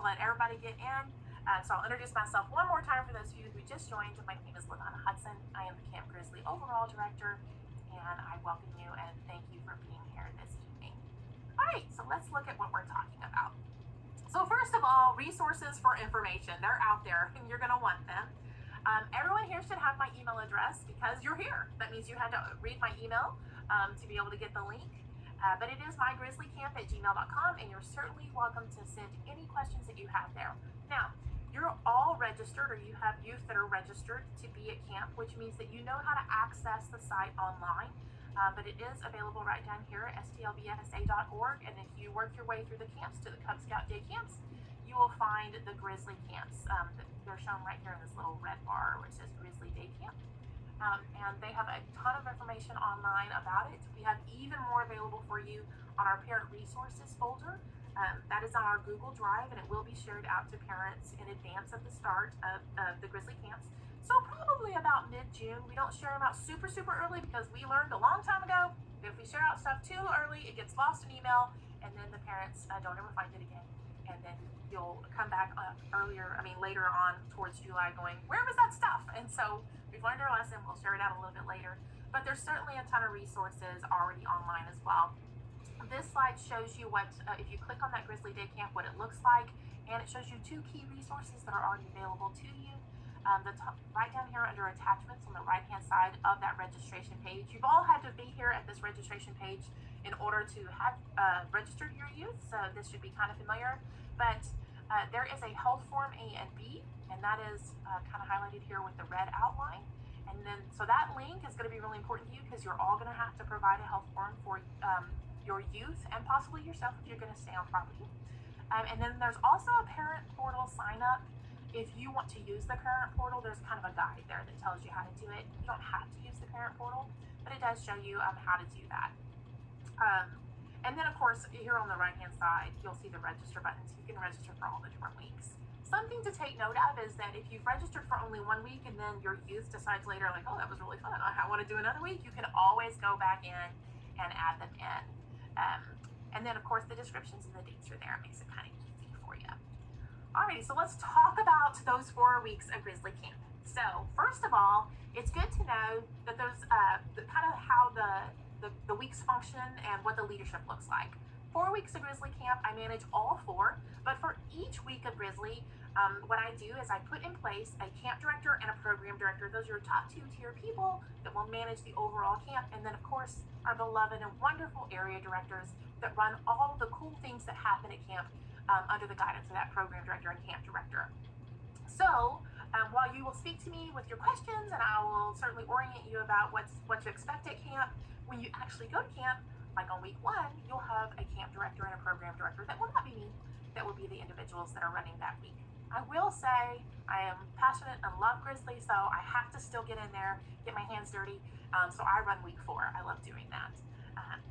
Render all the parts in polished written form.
let everybody get in. So I'll introduce myself one more time for those of you who just joined. My name is LaDonna Hudson. I am the Camp Grizzly Overall Director, and I welcome you and thank you for being here this evening. All right, so let's look at what we're talking about. So first of all, resources for information. They're out there, and you're going to want them. Everyone here should have my email address because you're here. That means you had to read my email to be able to get the link. But it is mygrizzlycamp@gmail.com, and you're certainly welcome to send any questions that you have there. Now, you're all registered, or you have youth that are registered to be at camp, which means that you know how to access the site online. But it is available right down here at stlbsa.org, and if you work your way through the camps to the Cub Scout day camps, you will find the Grizzly camps. They're shown right here in this little red bar where it says Grizzly Day Camp. And they have a ton of information online about it. We have even more available for you on our parent resources folder. That is on our Google Drive, and it will be shared out to parents in advance of the start of the Grizzly camps. So probably about mid-June. We don't share them out super early because we learned a long time ago that if we share out stuff too early, it gets lost in email, and then the parents don't ever find it again. And then you'll come back later on towards July going, where was that stuff? And so we've learned our lesson. We'll share it out a little bit later. But there's certainly a ton of resources already online as well. This slide shows you what, if you click on that Grizzly Day Camp, what it looks like. And it shows you two key resources that are already available to you. Right down here under attachments on the right-hand side of that registration page. You've all had to be here at this registration page in order to have registered your youth, so this should be kind of familiar. But there is a health form A and B, and that is kind of highlighted here with the red outline. And then, so that link is going to be really important to you because you're all going to have to provide a health form for your youth and possibly yourself if you're going to stay on property. And then there's also a parent portal sign up. If you want to use the parent portal, there's kind of a guide there that tells you how to do it. You don't have to use the parent portal, but it does show you how to do that. And then, of course, here on the right-hand side, you'll see the register buttons. You can register for all the different weeks. Something to take note of is that if you've registered for only 1 week and then your youth decides later, like, oh, that was really fun, I want to do another week, you can always go back in and add them in. And then, of course, the descriptions and the dates are there. It makes it kind of easy for you. Alrighty, so let's talk about those 4 weeks of Grizzly Camp. So, first of all, it's good to know that there's kind of how the weeks function and what the leadership looks like. 4 weeks of Grizzly Camp, I manage all 4, but for each week of Grizzly, what I do is I put in place a camp director and a program director. Those are your top 2-tier people that will manage the overall camp, and then of course our beloved and wonderful area directors that run all of the cool things that happen at camp under the guidance of that program director and camp director. So while you will speak to me with your questions, and I will certainly orient you about what to expect at camp, when you actually go to camp, like on week 1, you'll have a camp director and a program director that will not be me, that will be the individuals that are running that week. I will say I am passionate and love Grizzly, so I have to still get in there, get my hands dirty. So I run week 4. I love doing that.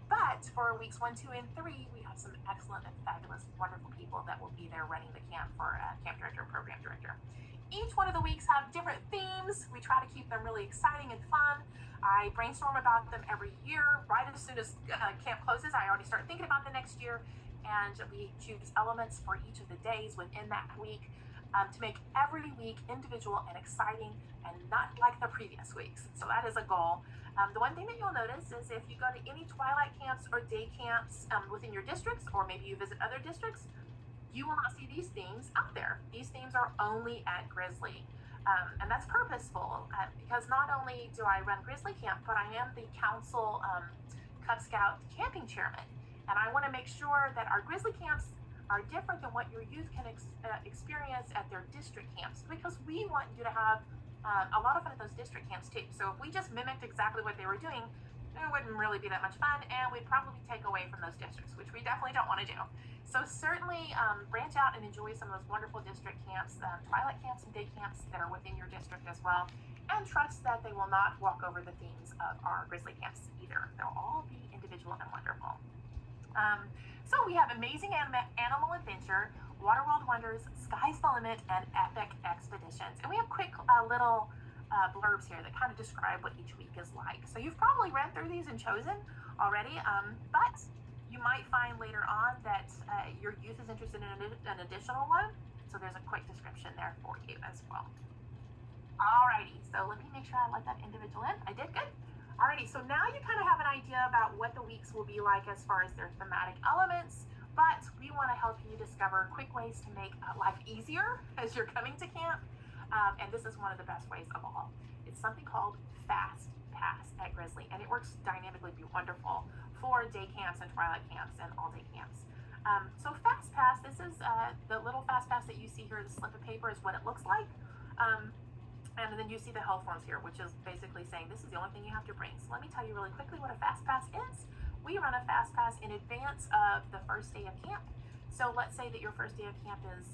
But for weeks 1, 2, and 3, we have some excellent and fabulous, wonderful people that will be there running the camp for camp director and program director. Each one of the weeks have different themes. We try to keep them really exciting and fun. I brainstorm about them every year. Right as soon as camp closes, I already start thinking about the next year, and we choose elements for each of the days within that week to make every week individual and exciting and not like the previous weeks. So that is a goal. The one thing that you'll notice is if you go to any twilight camps or day camps within your districts, or maybe you visit other districts, you will not see these themes out there. These themes are only at Grizzly. And that's purposeful because not only do I run Grizzly Camp, but I am the council Cub Scout camping chairman. And I want to make sure that our Grizzly camps are different than what your youth can experience at their district camps, because we want you to have a lot of fun at those district camps too. So if we just mimicked exactly what they were doing, it wouldn't really be that much fun, and we'd probably take away from those districts, which we definitely don't want to do. So certainly branch out and enjoy some of those wonderful district camps, twilight camps and day camps that are within your district as well, and trust that they will not walk over the themes of our Grizzly camps either. They'll all be individual and wonderful. So we have amazing animal adventure, Waterworld Wonders, Sky's the Limit, and Epic Expeditions. And we have quick little blurbs here that kind of describe what each week is like. So you've probably read through these and chosen already, but You might find later on that your youth is interested in an additional one, so there's a quick description there for you as well. Alrighty, so let me make sure I let that individual in. I did good. Alrighty, so now you kind of have an idea about what the weeks will be like as far as their thematic elements, but we want to help you discover quick ways to make life easier as you're coming to camp, and this is one of the best ways of all. It's something called Fast Pass at Grizzly, and it works dynamically wonderful for day camps and twilight camps and all-day camps. So Fast Pass, this is the little Fast Pass that you see here, the slip of paper is what it looks like. And then you see the health forms here, which is basically saying this is the only thing you have to bring. So let me tell you really quickly what a Fast Pass is. We run a Fast Pass in advance of the first day of camp. So let's say that your first day of camp is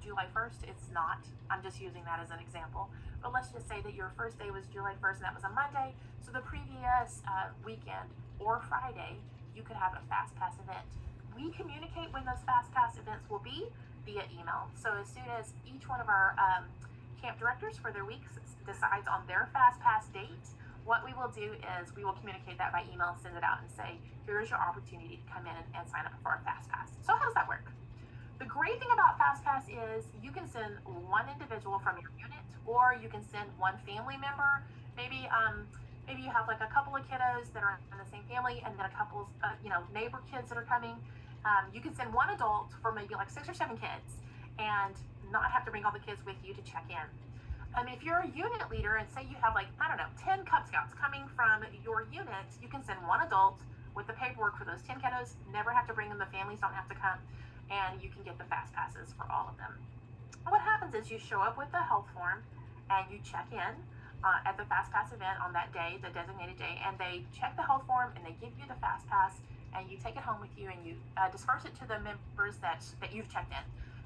July 1st. It's not. I'm just using that as an example. But let's just say that your first day was July 1st and that was a Monday. So the previous weekend or Friday, you could have a Fast Pass event. We communicate when those Fast Pass events will be via email. So as soon as each one of our camp directors for their weeks decides on their Fast Pass date, what we will do is we will communicate that by email, send it out and say, here's your opportunity to come in and sign up for a Fast Pass. So how does that work? The great thing about Fast Pass is you can send one individual from your unit, or you can send one family member. Maybe you have like a couple of kiddos that are in the same family and then a couple neighbor kids that are coming. You can send one adult for maybe like 6 or 7 kids and not have to bring all the kids with you to check in. If you're a unit leader and say you have 10 Cub Scouts coming from your unit, you can send one adult with the paperwork for those 10 kiddos, never have to bring them, the families don't have to come, and you can get the Fast Passes for all of them. What happens is you show up with the health form and you check in at the Fast Pass event on that day, the designated day, and they check the health form and they give you the Fast Pass and you take it home with you and you disperse it to the members that you've checked in.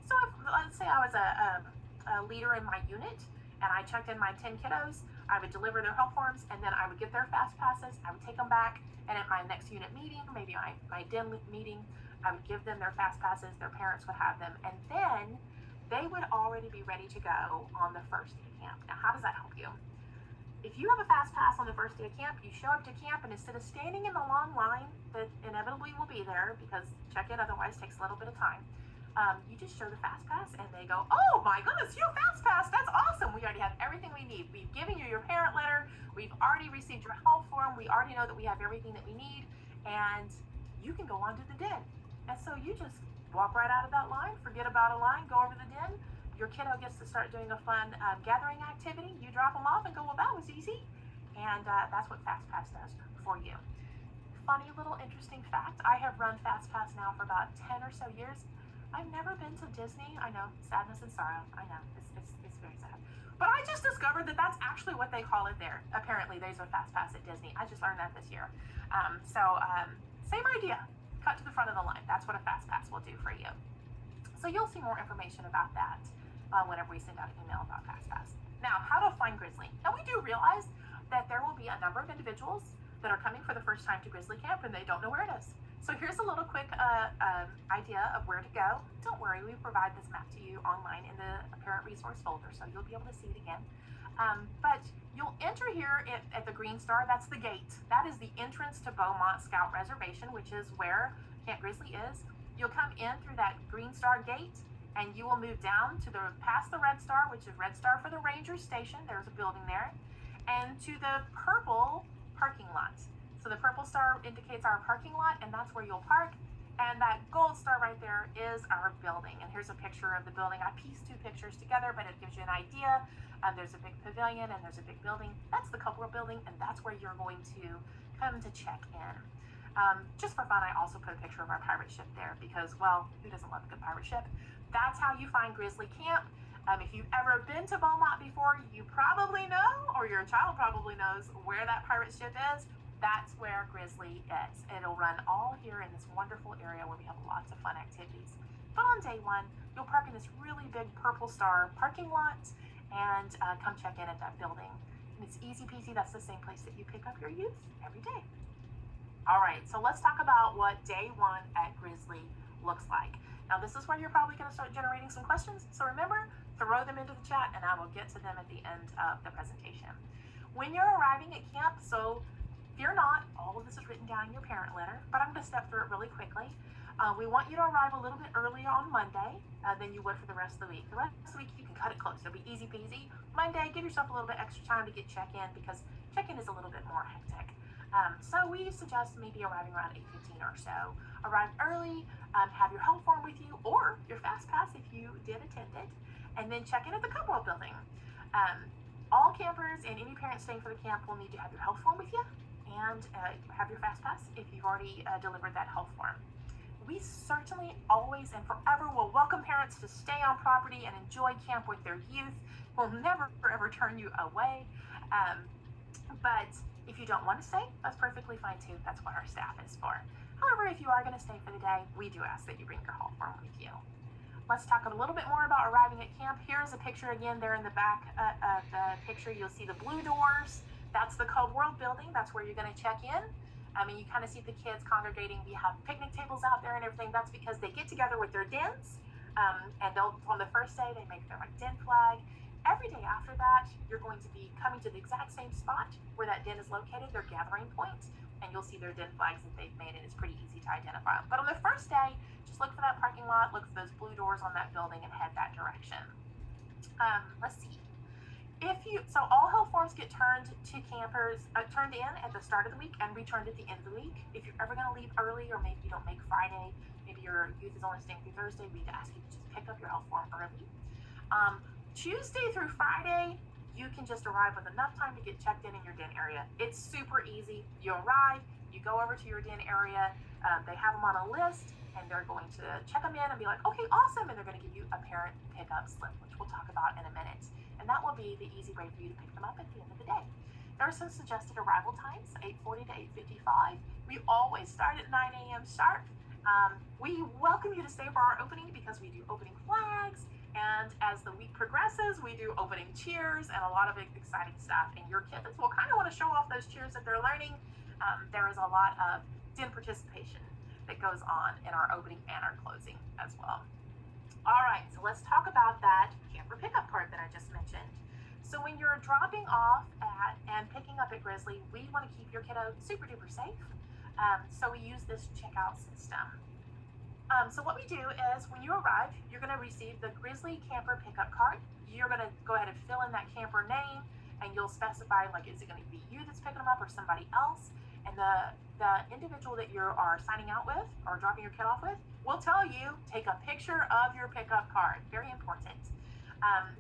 So let's say I was a leader in my unit and I checked in my 10 kiddos, I would deliver their health forms and then I would get their Fast Passes, I would take them back, and at my next unit meeting, maybe my DIN meeting, I would give them their Fast Passes, their parents would have them, and then they would already be ready to go on the first day of camp. Now, how does that help you? If you have a Fast Pass on the first day of camp, you show up to camp, and instead of standing in the long line that inevitably will be there because check-in otherwise takes a little bit of time, you just show the Fast Pass and they go, oh my goodness, you have Fast Pass, that's awesome. We already have everything we need. We've given you your parent letter. We've already received your health form. We already know that we have everything that we need, and you can go on to the DIN. And so you just walk right out of that line, forget about a line, go over the DIN. Your kiddo gets to start doing a fun gathering activity. You drop them off and go, well, that was easy. And that's what Fast Pass does for you. Funny little interesting fact, I have run Fast Pass now for about 10 or so years. I've never been to Disney. I know, sadness and sorrow. I know, it's very sad. But I just discovered that that's actually what they call it there. Apparently, there's a Fast Pass at Disney. I just learned that this year. Same idea. Cut to the front of the line. That's what a Fast Pass will do for you. So you'll see more information about that whenever we send out an email about Fast Pass. Now, how to find Grizzly. Now, we do realize that there will be a number of individuals that are coming for the first time to Grizzly Camp and they don't know where it is. So here's a little quick idea of where to go. Don't worry, we provide this map to you online in the parent resource folder, so you'll be able to see it again. But you'll enter here at the Green Star. That's the gate. That is the entrance to Beaumont Scout Reservation, which is where Camp Grizzly is. You'll come in through that Green Star gate, and you will move down to past the Red Star, which is Red Star for the Ranger Station. There's a building there, and to the purple parking lot. So the purple star indicates our parking lot, and that's where you'll park. And that gold star right there is our building. And here's a picture of the building. I pieced 2 pictures together, but it gives you an idea. There's a big pavilion and there's a big building. That's the Coupler building, and that's where you're going to come to check in. Just for fun, I also put a picture of our pirate ship there because, well, who doesn't love a good pirate ship? That's how you find Grizzly Camp. If you've ever been to Beaumont before, you probably know, or your child probably knows, where that pirate ship is. That's where Grizzly is. It'll run all here in this wonderful area where we have lots of fun activities. But on day 1, you'll park in this really big purple star parking lot and come check in at that building. And it's easy peasy. That's the same place that you pick up your youth every day. All right, so let's talk about what day 1 at Grizzly looks like. Now, this is where you're probably going to start generating some questions. So remember, throw them into the chat and I will get to them at the end of the presentation. When you're arriving at camp, so Fear not, all of this is written down in your parent letter, but I'm going to step through it really quickly. We want you to arrive a little bit earlier on Monday than you would for the rest of the week. The rest of the week, you can cut it close. It'll be easy peasy. Monday, give yourself a little bit extra time to get check-in because check-in is a little bit more hectic. So we suggest maybe arriving around 8:15 or so. Arrive early, have your health form with you or your fast pass if you did attend it, and then check in at the Cup World building. All campers and any parents staying for the camp will need to have your health form with you and have your fast pass if you've already delivered that health form. We certainly always and forever will welcome parents to stay on property and enjoy camp with their youth. We'll never ever turn you away. But if you don't want to stay, that's perfectly fine too. That's what our staff is for. However, if you are going to stay for the day, we do ask that you bring your health form with you. Let's talk a little bit more about arriving at camp. Here's a picture again there in the back of the picture. You'll see the blue doors. That's the Cub World building. That's where you're going to check in. You kind of see the kids congregating. We have picnic tables out there and everything. That's because they get together with their dens. And they'll, on the first day, they make their den flag. Every day after that, you're going to be coming to the exact same spot where that den is located, their gathering point, and you'll see their den flags that they've made, and it's pretty easy to identify. But on the first day, just look for that parking lot, look for those blue doors on that building, and head that direction. Let's see. So all health forms get turned to campers, turned in at the start of the week and returned at the end of the week. If you're ever going to leave early, or maybe you don't make Friday, maybe your youth is only staying through Thursday, we'd ask you to just pick up your health form early. Tuesday through Friday, you can just arrive with enough time to get checked in your den area. It's super easy. You arrive, you go over to your den area, they have them on a list, and they're going to check them in and be like, okay, awesome, and they're going to give you a parent pickup slip, which we'll talk about in a minute. And that will be the easy way for you to pick them up at the end of the day. There are some suggested arrival times, 8:40 to 8:55. We always start at 9 a.m. sharp. We welcome you to stay for our opening because we do opening flags. And as the week progresses, we do opening cheers and a lot of exciting stuff. And your kids will kind of want to show off those cheers that they're learning. There is a lot of den participation that goes on in our opening and our closing as well. All right, so let's talk about that camper pickup card that I just mentioned. So when you're dropping off and picking up at Grizzly, we want to keep your kiddo super duper safe. So we use this checkout system. So what we do is when you arrive, you're going to receive the Grizzly camper pickup card. You're going to go ahead and fill in that camper name, and you'll specify, like, is it going to be you that's picking them up or somebody else? And the individual that you are signing out with or dropping your kid off with will tell you, take a picture of your pickup card. Very important.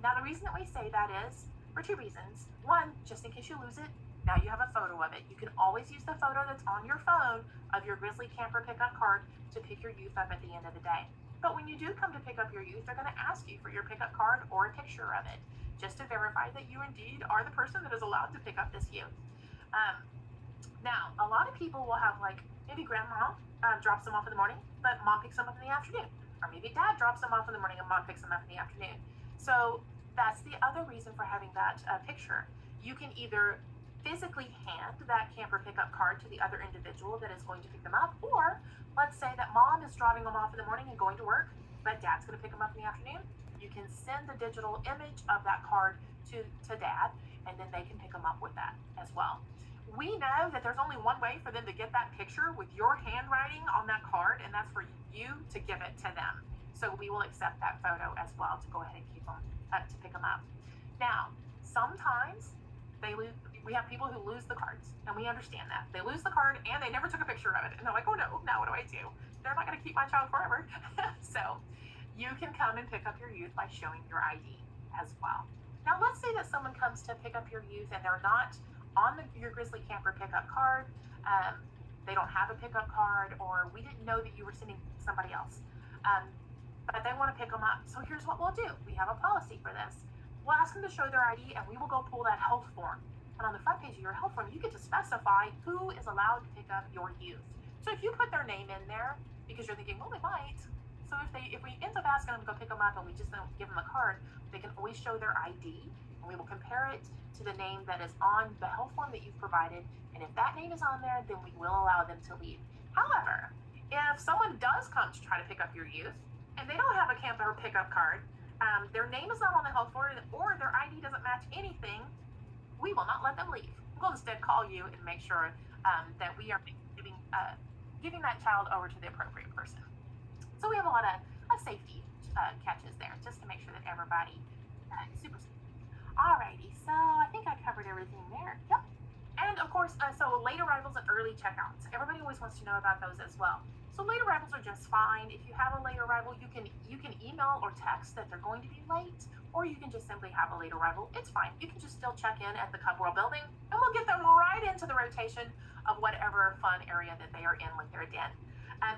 Now, the reason that we say that is for two reasons. One, just in case you lose it, now you have a photo of it. You can always use the photo that's on your phone of your Grizzly camper pickup card to pick your youth up at the end of the day. But when you do come to pick up your youth, they're going to ask you for your pickup card or a picture of it, just to verify that you indeed are the person that is allowed to pick up this youth. Now, a lot of people will have, like, maybe grandma drops them off in the morning, but mom picks them up in the afternoon. Or maybe dad drops them off in the morning and mom picks them up in the afternoon. So that's the other reason for having that picture. You can either physically hand that camper pickup card to the other individual that is going to pick them up, or let's say that mom is dropping them off in the morning and going to work, but dad's going to pick them up in the afternoon. You can send the digital image of that card to dad, and then they can pick them up with that as well. We know that there's only one way for them to get that picture with your handwriting on that card, and that's for you to give it to them. So we will accept that photo as well to go ahead and keep them to pick them up. Now, sometimes we have people who lose the cards, and we understand that. They lose the card and they never took a picture of it, and they're like, oh no, now what do I do? They're not going to keep my child forever. So you can come and pick up your youth by showing your ID as well. Now, let's say that someone comes to pick up your youth and they're not on your Grizzly camper pickup card. They don't have a pickup card, or we didn't know that you were sending somebody else. But they want to pick them up. So here's what we'll do. We have a policy for this. We'll ask them to show their ID, and we will go pull that health form. And on the front page of your health form, you get to specify who is allowed to pick up your youth. So if you put their name in there, because you're thinking, well, they might. So if we end up asking them to go pick them up and we just don't give them a card, they can always show their ID, and we will compare it to the name that is on the health form that you've provided. And if that name is on there, then we will allow them to leave. However, if someone does come to try to pick up your youth and they don't have a camper pickup card, their name is not on the health form, or their ID doesn't match anything, we will not let them leave. We'll instead call you and make sure that we are giving that child over to the appropriate person. So we have a lot of safety catches there, just to make sure that everybody is super safe. Alrighty, so I think I covered everything there. Yep. And of course, so late arrivals and early checkouts. Everybody always wants to know about those as well. So late arrivals are just fine. If you have a late arrival, you can email or text that they're going to be late, or you can just simply have a late arrival. It's fine. You can just still check in at the Cub World building, and we'll get them right into the rotation of whatever fun area that they are in with their den.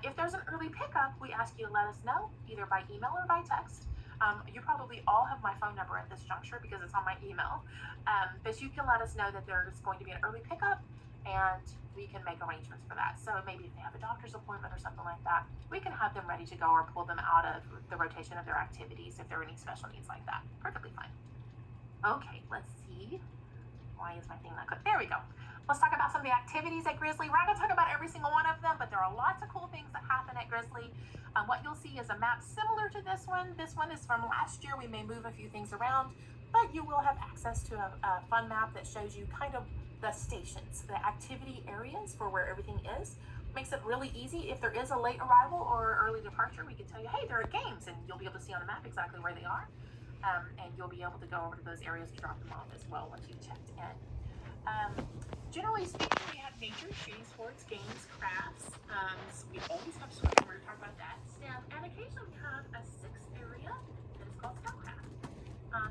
If there's an early pickup, we ask you to let us know, either by email or by text. You probably all have my phone number at this juncture because it's on my email. But you can let us know that there's going to be an early pickup, and we can make arrangements for that. So maybe if they have a doctor's appointment or something like that, we can have them ready to go or pull them out of the rotation of their activities if there are any special needs like that. Perfectly fine. Okay, let's see. Why is my thing not good? There we go. Let's talk about some of the activities at Grizzly. We're not going to talk about every single one of them, but there are lots of cool things that happen at Grizzly. What you'll see is a map similar to this one. This one is from last year. We may move a few things around, but you will have access to a fun map that shows you kind of the stations, the activity areas for where everything is. Makes it really easy. If there is a late arrival or early departure, we can tell you, hey, there are games, and you'll be able to see on the map exactly where they are. And you'll be able to go over to those areas to drop them off as well once you've checked in. Generally speaking, we have nature, shooting sports, games, crafts. So we always have swimming. We're going to talk about that. STEM, and occasionally we have a sixth area that is called Scoutcraft.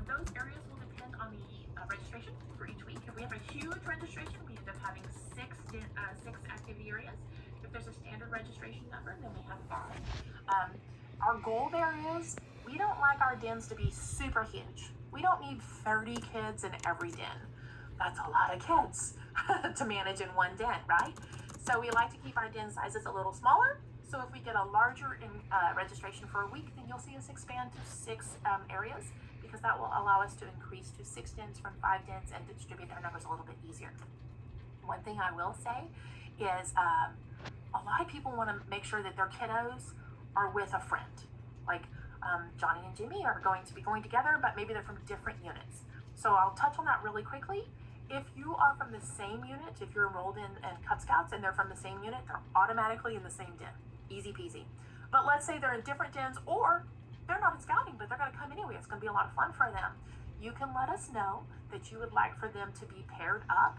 Those areas will depend on the registration for each week. If we have a huge registration, we end up having six activity areas. If there's a standard registration number, then we have 5. Our goal there is we don't like our dens to be super huge. We don't need 30 kids in every den. That's a lot of kids to manage in one den, right? So we like to keep our den sizes a little smaller. So if we get a larger registration for a week, then you'll see us expand to 6 areas, because that will allow us to increase to 6 dens from 5 dens and distribute our numbers a little bit easier. One thing I will say is a lot of people want to make sure that their kiddos are with a friend. Like Johnny and Jimmy are going to be going together, but maybe they're from different units. So I'll touch on that really quickly. If you are from the same unit, if you're enrolled in Cub Scouts and they're from the same unit, they're automatically in the same den. Easy peasy. But let's say they're in different dens, or they're not in scouting, but they're going to come anyway. It's going to be a lot of fun for them. You can let us know that you would like for them to be paired up.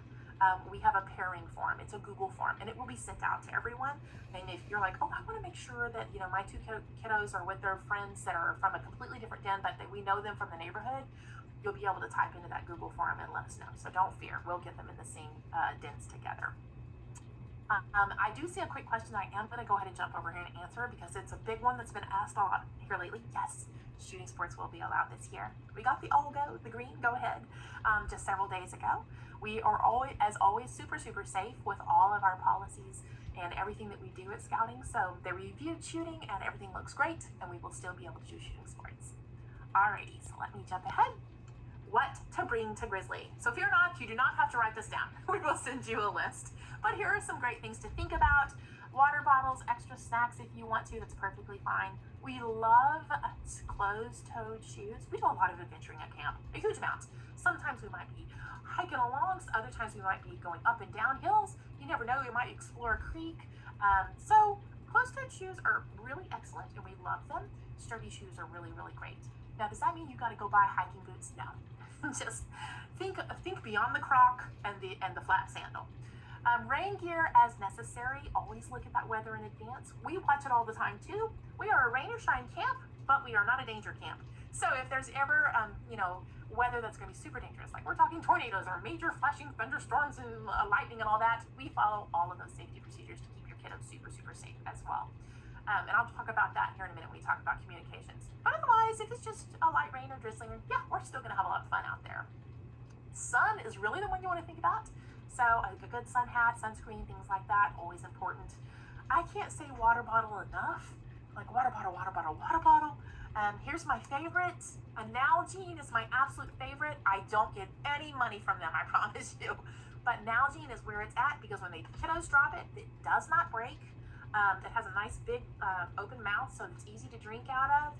We have a pairing form. It's a Google form, and it will be sent out to everyone. And if you're like, oh, I want to make sure that my 2 kiddos are with their friends that are from a completely different den, but that we know them from the neighborhood, you'll be able to type into that Google form and let us know. So don't fear, we'll get them in the same dens together. I do see a quick question I am going to go ahead and jump over here and answer, because it's a big one that's been asked a lot here lately. Yes, shooting sports will be allowed this year. We got the green go ahead just several days ago. We are always, as always, super safe with all of our policies and everything that we do at Scouting. So they reviewed shooting and everything looks great, and we will still be able to do shooting sports. Alrighty, so let me jump ahead. What to bring to Grizzly. So fear not, you do not have to write this down. We will send you a list. But here are some great things to think about. Water bottles, extra snacks if you want to, that's perfectly fine. We love closed-toed shoes. We do a lot of adventuring at camp, a huge amount. Sometimes we might be hiking along, other times we might be going up and down hills. You never know, we might explore a creek. So closed-toed shoes are really excellent, and we love them. Sturdy shoes are really great. Now, does that mean you got to go buy hiking boots? No. Just think beyond the croc and the flat sandal. Rain gear as necessary. Always look at that weather in advance. We watch it all the time too. We are a rain or shine camp, but we are not a danger camp. So if there's ever weather that's going to be super dangerous, like we're talking tornadoes or major flashing thunderstorms and lightning and all that, we follow all of those safety procedures to keep your kiddos super safe as well. And I'll talk about that here in a minute when we talk about communications. But otherwise, if it's just a light rain or drizzling, yeah, we're still going to have a lot of fun out there. Sun is really the one you want to think about. So a good sun hat, sunscreen, things like that, always important. I can't say water bottle enough. Like water bottle. Here's my favorite. A Nalgene is my absolute favorite. I don't get any money from them, I promise you. But Nalgene is where it's at, because when the kiddos drop it, it does not break. It has a nice big open mouth, so it's easy to drink out of.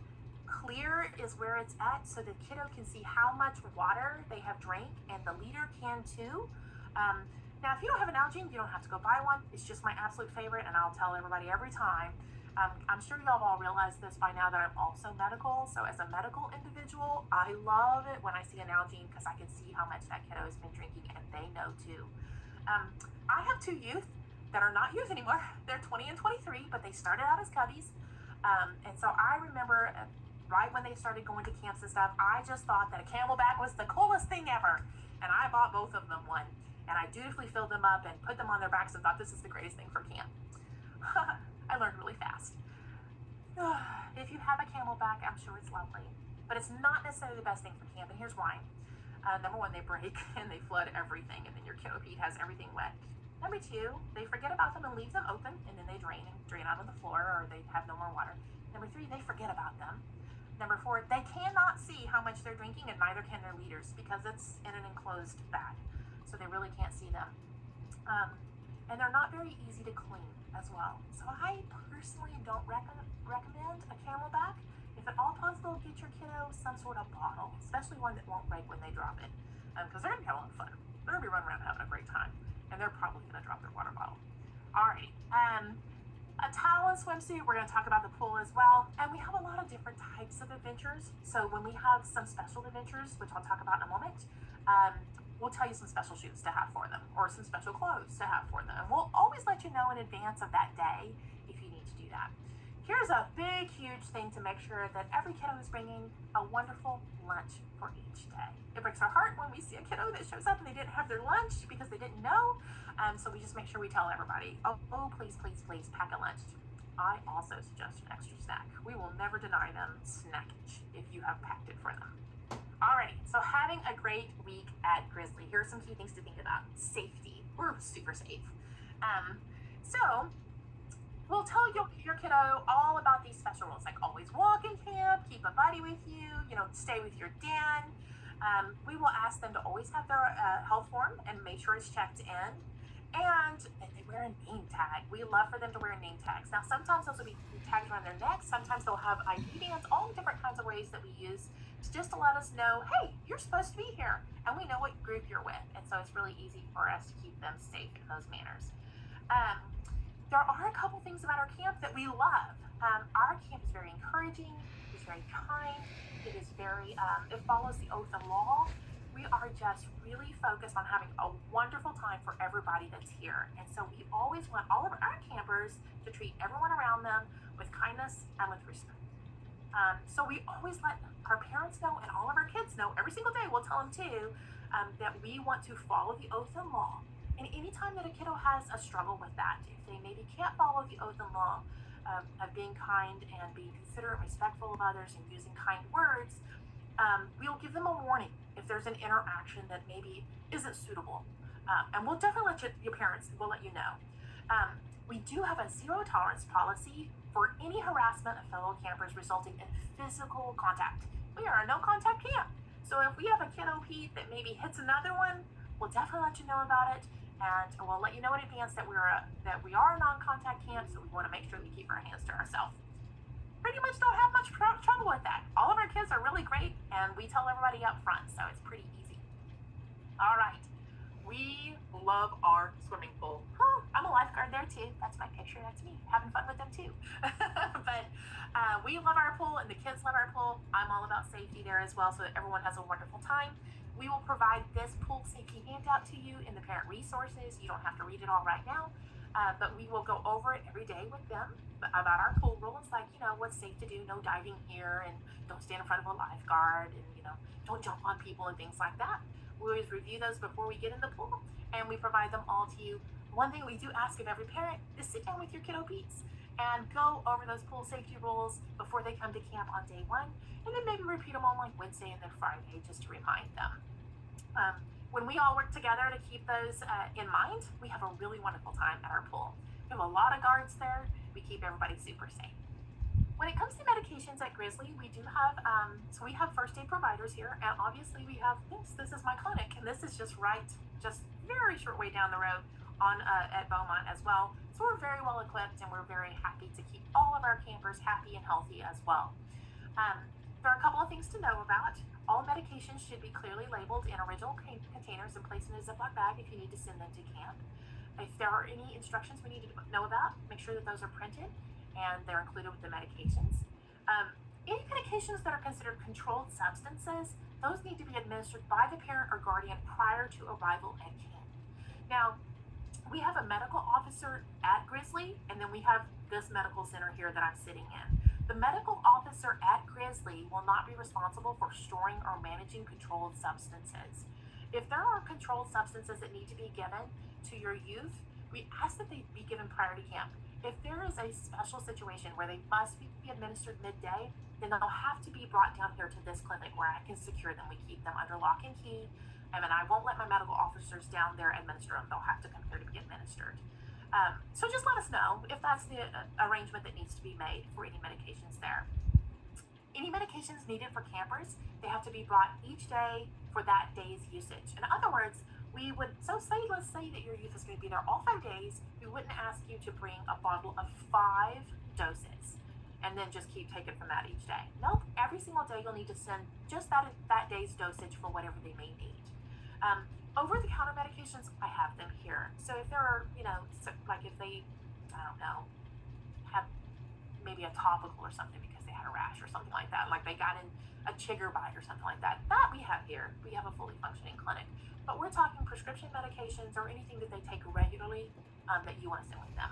Clear is where it's at, so the kiddo can see how much water they have drank, and the leader can too. Now, if you don't have an Nalgene, you don't have to go buy one. It's just my absolute favorite, and I'll tell everybody every time. I'm sure y'all all realized this by now that I'm also medical. So as a medical individual, I love it when I see an Nalgene because I can see how much that kiddo has been drinking, and they know too. I have two youth that are not youth anymore. They're 20 and 23, but they started out as cubbies. And so I remember right when they started going to camps and stuff, I just thought that a Camelback was the coolest thing ever. And I bought both of them one. And I dutifully filled them up and put them on their backs and thought this is the greatest thing for camp. I learned really fast. If you have a Camelback, I'm sure it's lovely. But it's not necessarily the best thing for camp, and here's why. Number one, they break and they flood everything, and then your kiddo Pete has everything wet. Number two, they forget about them and leave them open, and then they drain out on the floor, or they have no more water. Number three, they forget about them. Number four, they cannot see how much they're drinking, and neither can their leaders because it's in an enclosed bag. So they really can't see them. And they're not very easy to clean as well. So I personally don't recommend a Camelback. If at all possible, get your kiddo some sort of bottle, especially one that won't break when they drop it. Because they're going to have a lot of fun. They're going to be running around having a great time. And they're probably going to drop their water bottle. Alrighty. A towel and swimsuit, we're going to talk about the pool as well. And we have a lot of different types of adventures. So when we have some special adventures, which I'll talk about in a moment, we'll tell you some special shoes to have for them or some special clothes to have for them. And we'll always let you know in advance of that day if you need to do that. Here's a big, huge thing to make sure that every kiddo is bringing a wonderful lunch for each day. It breaks our heart when we see a kiddo that shows up and they didn't have their lunch because they didn't know. So we just make sure we tell everybody, oh, please, please, please pack a lunch. I also suggest an extra snack. We will never deny them snackage if you have packed it for them. Alrighty, so having a great week at Grizzly. Here are some key things to think about. Safety. We're super safe. So we'll tell your kiddo all about these special rules, like always walk in camp, keep a buddy with you, stay with your den. We will ask them to always have their health form and make sure it's checked in. And they wear a name tag. We love for them to wear name tags. Now, sometimes those will be tagged around their necks. Sometimes they'll have ID bands, all the different kinds of ways that we use just to let us know, hey, you're supposed to be here. And we know what group you're with. And so it's really easy for us to keep them safe in those manners. There are a couple things about our camp that we love. Our camp is very encouraging. It's very kind. It is very, it follows the oath and law. We are just really focused on having a wonderful time for everybody that's here. And so we always want all of our campers to treat everyone around them with kindness and with respect. So we always let our parents know and all of our kids know every single day, we'll tell them too, that we want to follow the oath and law. And anytime that a kiddo has a struggle with that, if they maybe can't follow the oath and law of being kind and being considerate, respectful of others, and using kind words, we'll give them a warning if there's an interaction that maybe isn't suitable. And we'll definitely let your parents, we'll let you know. We do have a zero tolerance policy for any harassment of fellow campers resulting in physical contact. We are a no contact camp. So if we have a kiddo Pete that maybe hits another one, we'll definitely let you know about it. And we'll let you know in advance that we are a non-contact camp, so we want to make sure we keep our hands to ourselves. Pretty much don't have much trouble with that. All of our kids are really great, and we tell everybody up front, so it's pretty easy. All right, we love our swimming pool. I'm a lifeguard there too. That's my picture. That's me having fun with them too. But we love our pool, and the kids love our pool. I'm all about safety there as well, so that everyone has a wonderful time. We will provide this pool safety handout to you in the parent resources. You don't have to read it all right now, but we will go over it every day with them about our pool rules, like, what's safe to do, no diving here, and don't stand in front of a lifeguard, and, don't jump on people and things like that. We always review those before we get in the pool, and we provide them all to you. One thing we do ask of every parent is sit down with your kiddo Petes and go over those pool safety rules before they come to camp on day one, and then maybe repeat them on like Wednesday and then Friday just to remind them. When we all work together to keep those in mind, we have a really wonderful time at our pool. We have a lot of guards there. We keep everybody super safe. When it comes to medications at Grizzly, we do have, so we have first aid providers here, and obviously we have this. This is my clinic, and this is just very short way down the road at Beaumont as well. So we're very well equipped, and we're very happy to keep all of our campers happy and healthy as well. There are a couple of things to know about. All medications should be clearly labeled in original containers and placed in a Ziploc bag if you need to send them to camp. If there are any instructions we need to know about, make sure that those are printed and they're included with the medications. Any medications that are considered controlled substances, those need to be administered by the parent or guardian prior to arrival at camp. Now, we have a medical officer at Grizzly, and then we have this medical center here that I'm sitting in. The medical officer at Grizzly will not be responsible for storing or managing controlled substances. If there are controlled substances that need to be given to your youth, we ask that they be given prior to camp. If there is a special situation where they must be administered midday, then they'll have to be brought down here to this clinic where I can secure them. We keep them under lock and key, and I won't let my medical officers down there administer them. They'll have to come here to be administered. So just let us know if that's the arrangement that needs to be made for any medications there. Any medications needed for campers, they have to be brought each day for that day's usage. In other words, let's say that your youth is going to be there all 5 days, we wouldn't ask you to bring a bottle of 5 doses and then just keep taking from that each day. Nope, every single day you'll need to send just that day's dosage for whatever they may need. Over-the-counter medications, I have them here. So if there are, like if they, have maybe a topical or something because they had a rash or something like that, like they got in a chigger bite or something like that, that we have here. We have a fully functioning clinic. But we're talking prescription medications or anything that they take regularly that you want to send with them.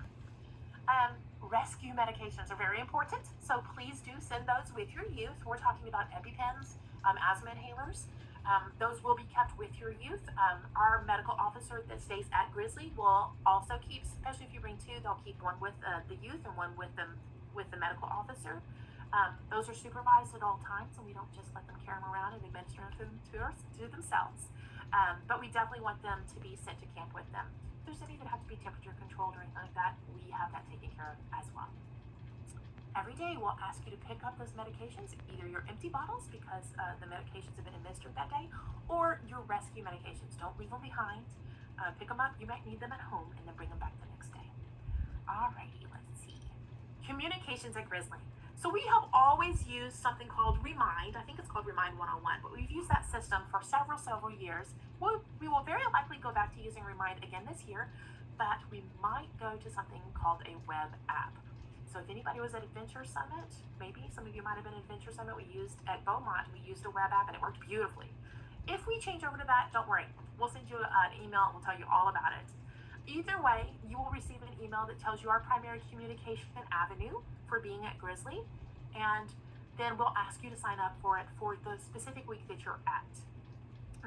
Rescue medications are very important, so please do send those with your youth. We're talking about EpiPens, asthma inhalers. Those will be kept with your youth. Our medical officer that stays at Grizzly will also keep, especially if you bring 2, they'll keep one with the youth and one with the medical officer. Those are supervised at all times, and we don't just let them carry them around and administer them to themselves. But we definitely want them to be sent to camp with them. If there's any that have to be temperature controlled or anything like that, we have that taken care of as well. Every day we'll ask you to pick up those medications, either your empty bottles because the medications have been administered that day, or your rescue medications. Don't leave them behind. Pick them up. You might need them at home, and then bring them back the next day. Alrighty, let's see. Communications at Grizzly. So we have always used something called Remind. I think it's called Remind 101, but we've used that system for several years. We will very likely go back to using Remind again this year, but we might go to something called a web app. So if anybody was at Adventure Summit, maybe some of you might have been at Adventure Summit, we used at Beaumont, we used a web app and it worked beautifully. If we change over to that, don't worry. We'll send you an email and we'll tell you all about it. Either way, you will receive an email that tells you our primary communication avenue for being at Grizzly, and then we'll ask you to sign up for it for the specific week that you're at.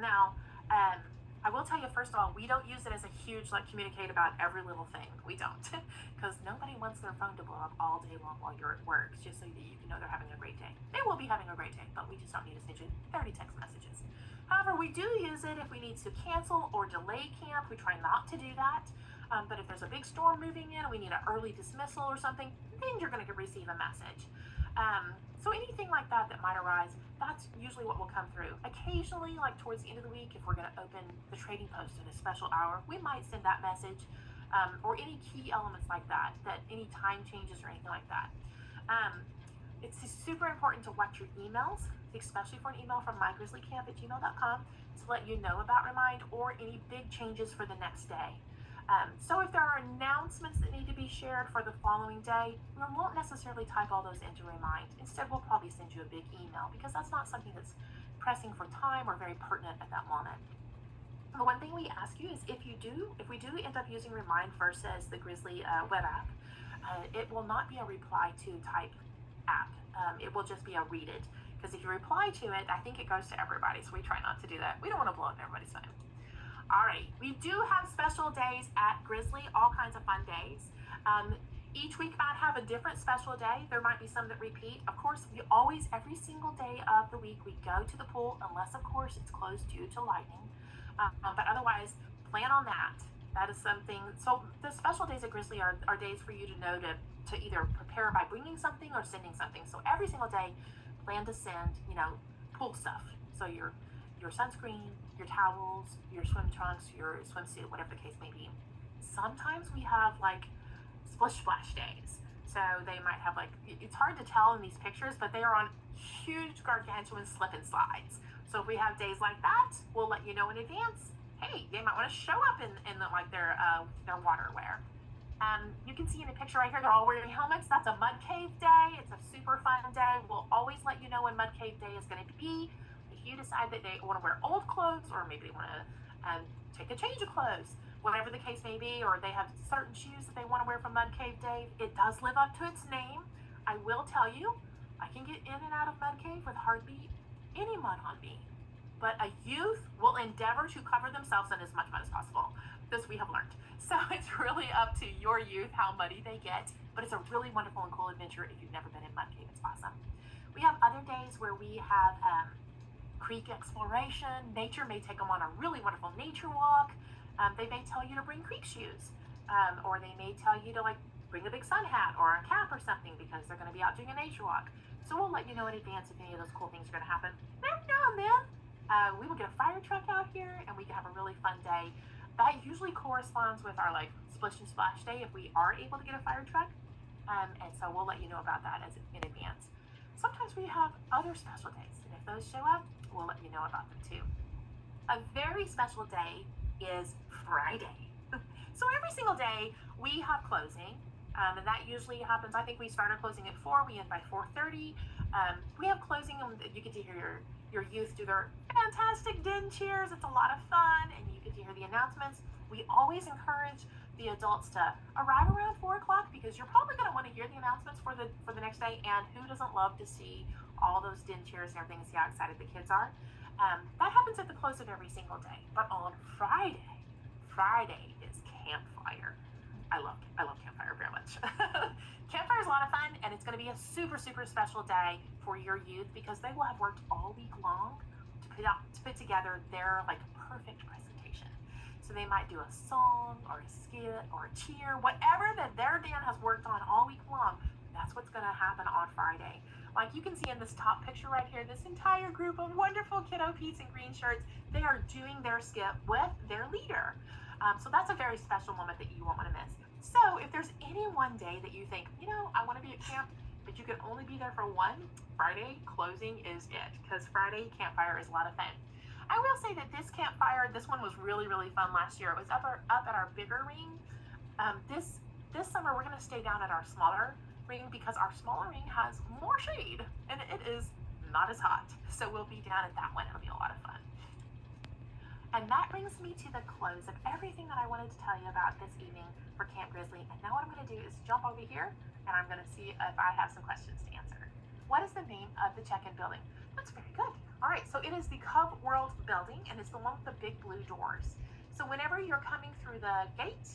Now, I will tell you, first of all, we don't use it as a huge, communicate about every little thing. We don't, because nobody wants their phone to blow up all day long while you're at work, just so that you can know they're having a great day. They will be having a great day, but we just don't need to send you 30 text messages. However, we do use it if we need to cancel or delay camp. We try not to do that. But if there's a big storm moving in, we need an early dismissal or something, then you're going to receive a message. So anything like that might arise, that's usually what will come through. Occasionally, towards the end of the week, if we're going to open the trading post at a special hour, we might send that message, or any key elements like that any time changes or anything like that. It's super important to watch your emails, especially for an email from mygrizzlycamp@gmail.com to let you know about Remind or any big changes for the next day. So if there are announcements that need to be shared for the following day, we won't necessarily type all those into Remind. Instead, we'll probably send you a big email because that's not something that's pressing for time or very pertinent at that moment. The one thing we ask you is if we do end up using Remind versus the Grizzly web app, it will not be a reply to type app. It will just be a read it. Because if you reply to it, I think it goes to everybody. So we try not to do that. We don't want to blow up everybody's phone. Alright, we do have special days at Grizzly, all kinds of fun days. Each week might have a different special day. There might be some that repeat. Of course, every single day of the week, we go to the pool, unless, of course, it's closed due to lightning. But otherwise, plan on that. That is something. So the special days at Grizzly are days for you to know to either prepare by bringing something or sending something. So every single day, plan to send, pool stuff. So your sunscreen, your towels, your swim trunks, your swimsuit, whatever the case may be. Sometimes we have splish splash days. So they might have like, it's hard to tell in these pictures, but they are on huge gargantuan slip and slides. So if we have days like that, we'll let you know in advance. Hey, they might want to show up in like their water wear. You can see in the picture right here, they're all wearing helmets. That's a mud cave day. It's a super fun day. We'll always let you know when mud cave day is going to be. If you decide that they want to wear old clothes, or maybe they want to take a change of clothes, whatever the case may be, or they have certain shoes that they want to wear for mud cave day, it does live up to its name. I will tell you, I can get in and out of mud cave with hardly any mud on me. But a youth will endeavor to cover themselves in as much mud as possible. This we have learned. So it's really up to your youth how muddy they get, but it's a really wonderful and cool adventure if you've never been in mud cave. It's awesome. We have other days where we have creek exploration. Nature may take them on a really wonderful nature walk. They may tell you to bring creek shoes, or they may tell you to like bring a big sun hat or a cap or something because they're going to be out doing a nature walk. So we'll let you know in advance if any of those cool things are going to happen. Every now and then, we will get a fire truck out here and we can have a really fun day. That usually corresponds with our like splish and splash day if we are able to get a fire truck. And so we'll let you know about that in advance. Sometimes we have other special days, and if those show up, we'll let you know about them too. A very special day is Friday. So every single day we have closing, and that usually happens. I think we start our closing at 4, we end by 4:30. We have closing, and you get to hear your youth do their fantastic din cheers. It's a lot of fun, and you get to hear the announcements. We always encourage the adults to arrive around 4 o'clock because you're probably going to want to hear the announcements for the next day. And who doesn't love to see all those din cheers and everything and see how excited the kids are? That happens at the close of every single day. But on Friday is campfire. I love campfire very much. Campfire is a lot of fun, and it's going to be a super, super special day for your youth because they will have worked all week long to put together their like perfect presentation. So they might do a song or a skit or a cheer, whatever that their Dan has worked on all week long. That's what's going to happen on Friday. Like you can see in this top picture right here, this entire group of wonderful kiddo Pete's in green shirts, they are doing their skit with their leader. So that's a very special moment that you won't want to miss. So if there's any one day that you think, I want to be at camp, but you can only be there for one, Friday closing is it, because Friday campfire is a lot of fun. I will say that this campfire, this one was really, really fun last year. It was up at our bigger ring. This summer we're going to stay down at our smaller ring because our smaller ring has more shade and it is not as hot. So we'll be down at that one. It'll be a lot of fun. And that brings me to the close of everything that I wanted to tell you about this evening for Camp Grizzly. And now what I'm going to do is jump over here and I'm going to see if I have some questions to answer. What is the name of the check-in building? That's very good. All right, so it is the Cub World building and it's the one with the big blue doors. So whenever you're coming through the gate,